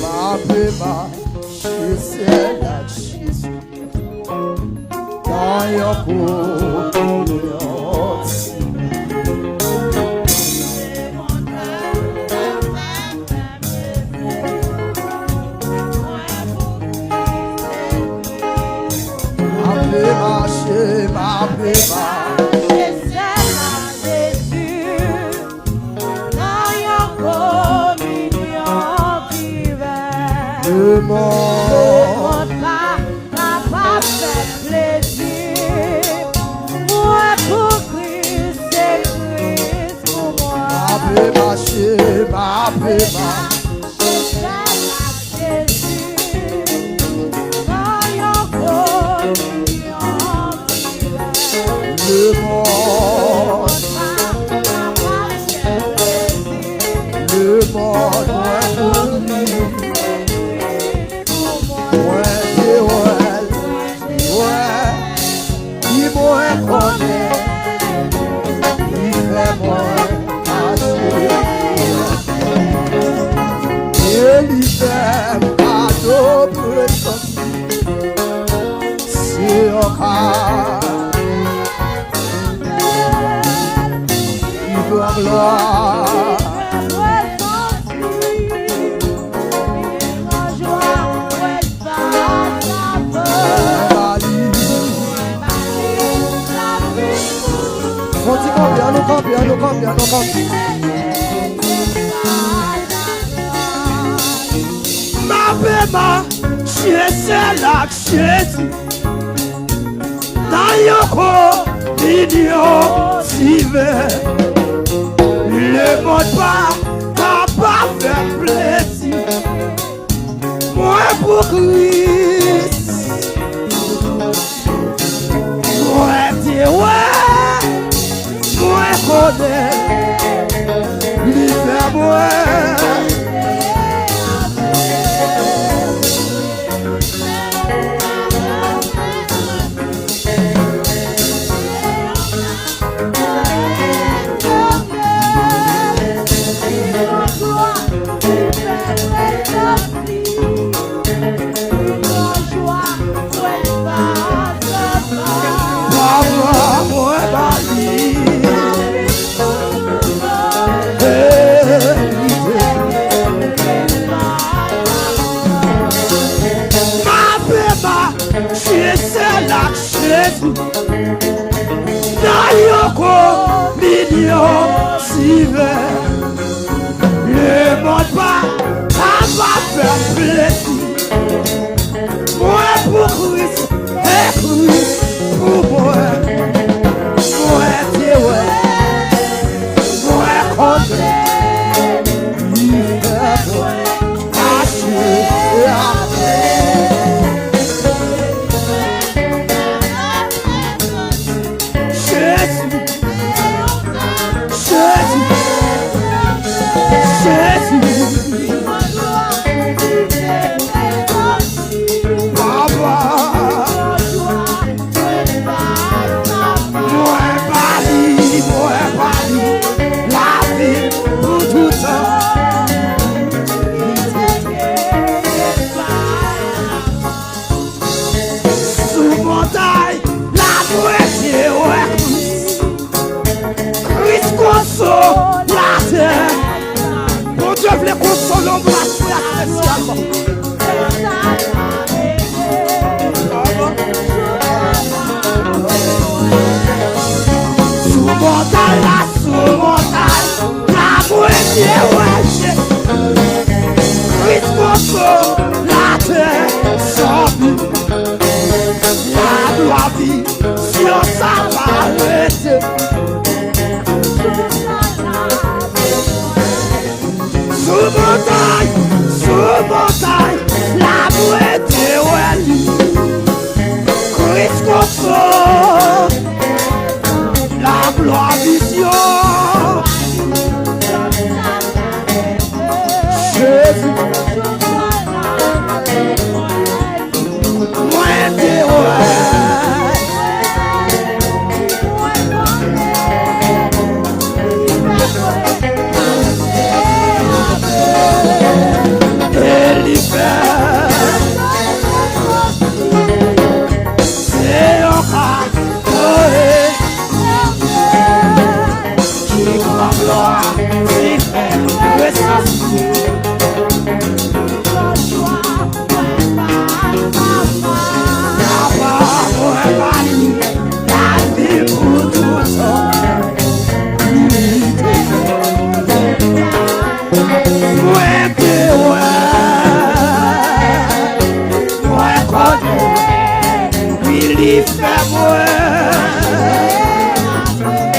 Ma beba, she said that she's dans your course. Ma beba, le monde n'a pas fait plaisir. Moi pour Christ, c'est Christ pour moi. ma beba, C'est la Jésus, dans your communion divine. le monde N'a pas fait plaisir. le monde ouais pour lui. Ouais, il m'a connaît, il fait moi marcher. Il fait cadeau pour son sur car il doit gloire. Nous combien. Ma bema, c'est la Jésus. Dans your communion divine. Le monde n'a pas fait plaisir. Moi pour Christ. Moi dis moi connais, lui fait moi. Dans your communion divine. Le monde n'a pas fait plaisir. Moi pour Christ et Christ pour moi. Moi Dieu, moi connais, il fait moi marcher après. Bon Dieu voulait consoler la spécialement. Sous montagne, la moitié, Christ console la terre sans but. La gloire vit sur sa paresse. Sous montagne, la moitié, Christ console la gloire vision. Jésus, moitié, présence. Papa, moi, Mali, la vie pour tout ça. Moi, que moi, connais, il y fait moi.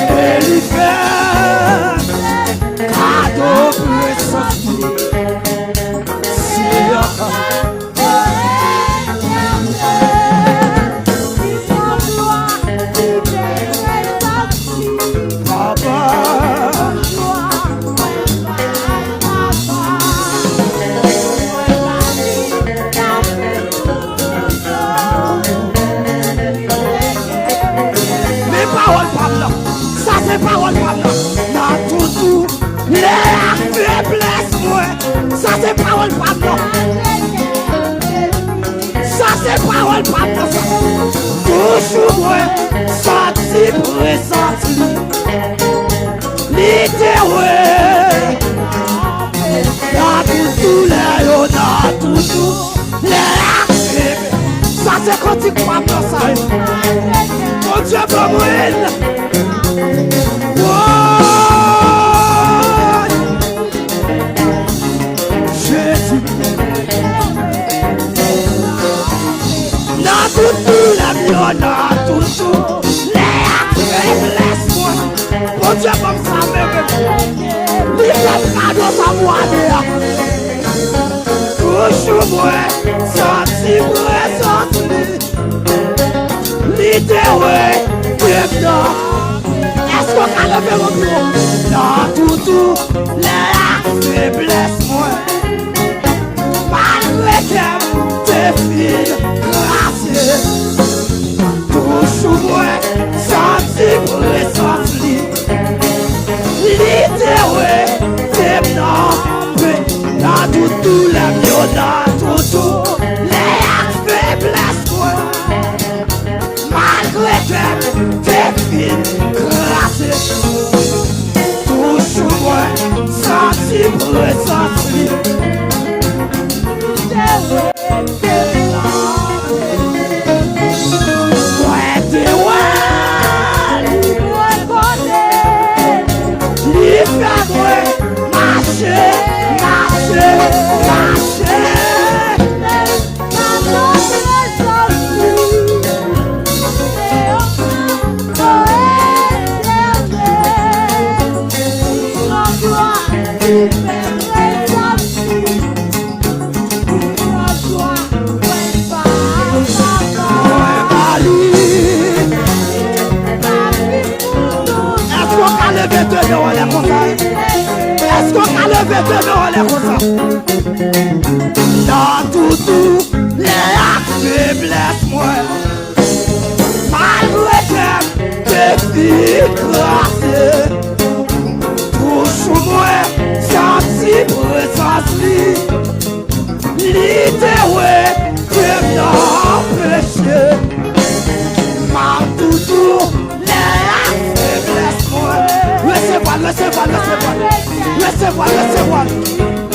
Il y fait cadeau présence. Si parole parle, dans tout, les faiblesses, moi, ça c'est parole parle, ça c'est parole parle, toujours moi, senti présente, l'idée, dans tout, dans tout, les ça c'est quand tu crois dans ça, mon Dieu, comme elle. Tout la violence, tout les faiblesses-moi. Mon Dieu, comme ça, même. L'île dans sa voix. Toujours moi, senti présente. L'idée, ouais, est-ce qu'on a levé mon bureau? Dans tout les faiblesses-moi. Malgré qu'elle te file. Toujours moi, senti présence. L'idée, ouais, c'est dans tout la violence, tout les faiblesses, moi. Malgré que t'es fine, grâce. Toujours moi, senti présence. L'idée, ouais, c'est est-ce qu'on a levé de nous les comme ça? Dans tout les faiblesses, moi. Malgré que t'es fille grâce. Toujours moi, senti présence. L'idée, ouais, t'es empêché. Mal tout les faiblesses, moi.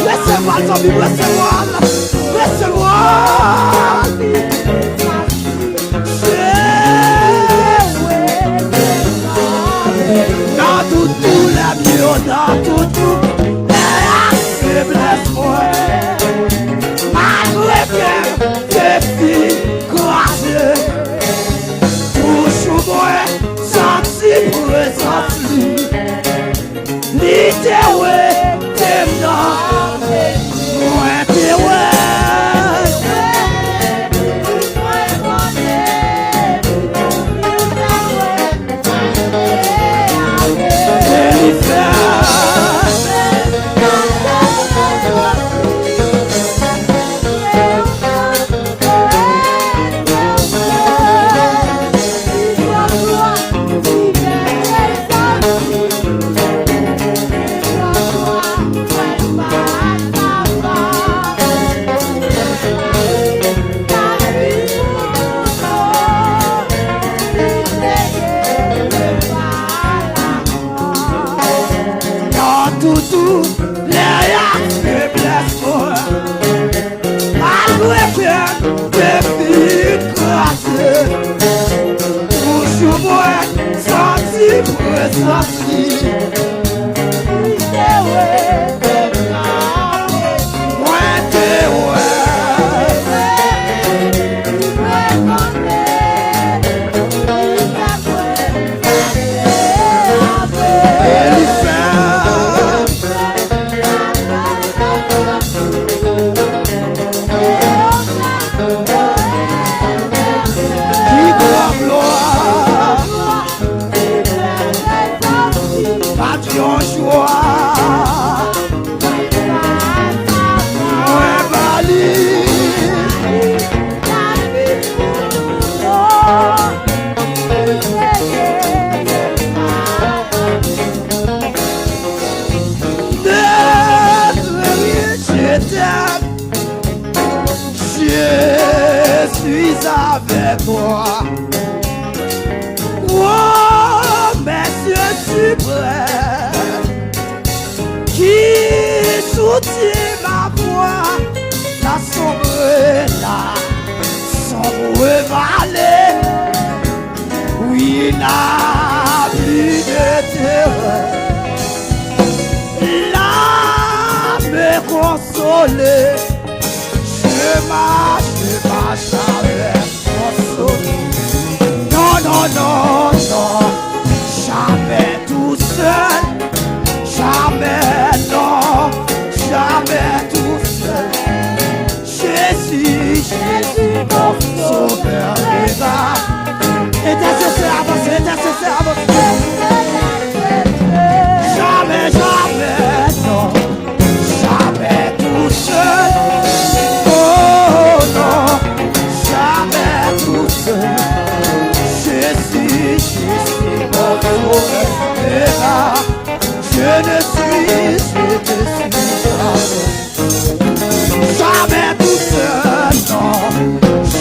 Laissez-moi, zombie, laissez-moi. Dans tout la mieux, dans tout la faiblesse, moi. Malgré que t'es fille grâce. Toujours moi, senti présence. L'idée, ouais, t'es dans. Ouais, t'es ouais. sous les faiblesses. Malgré que des filles crassées, toujours moi senti pressenti. Avec toi, oh, Monsieur suprême, qui soutient ma voix, la sombre vallée, oui, il n'a plus de terreur, là me consoler, je marche avec. Non, non, non, non, jamais tout seul, jamais, non, jamais tout seul. Jésus, mon sauveur est là. Intercesseur, avancez, intercesseur, avancez. Jamais, jamais, non, jamais tout seul. Oh non, jamais tout seul. Jésus, mon sauveur est là. Je ne suis jamais tout seul, non,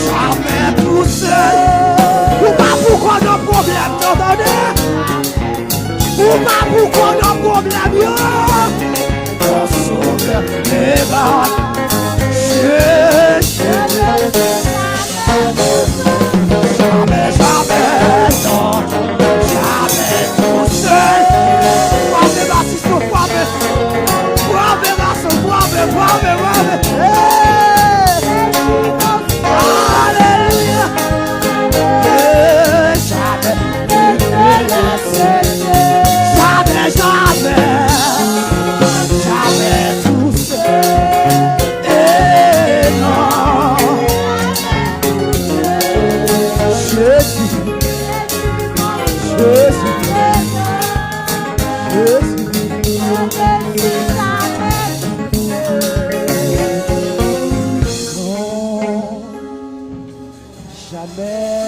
jamais tout seul. Ou pas pourquoi nos problèmes, t'entendez? Ou pas pourquoi nos problèmes, yo? Mon sauveur est là. Jamais, jamais, non, jamais tout seul. Poivre, bassiste, poivre, alléluia. Jamais, jamais, jamais tout seul. Et non, Jésus, jamais.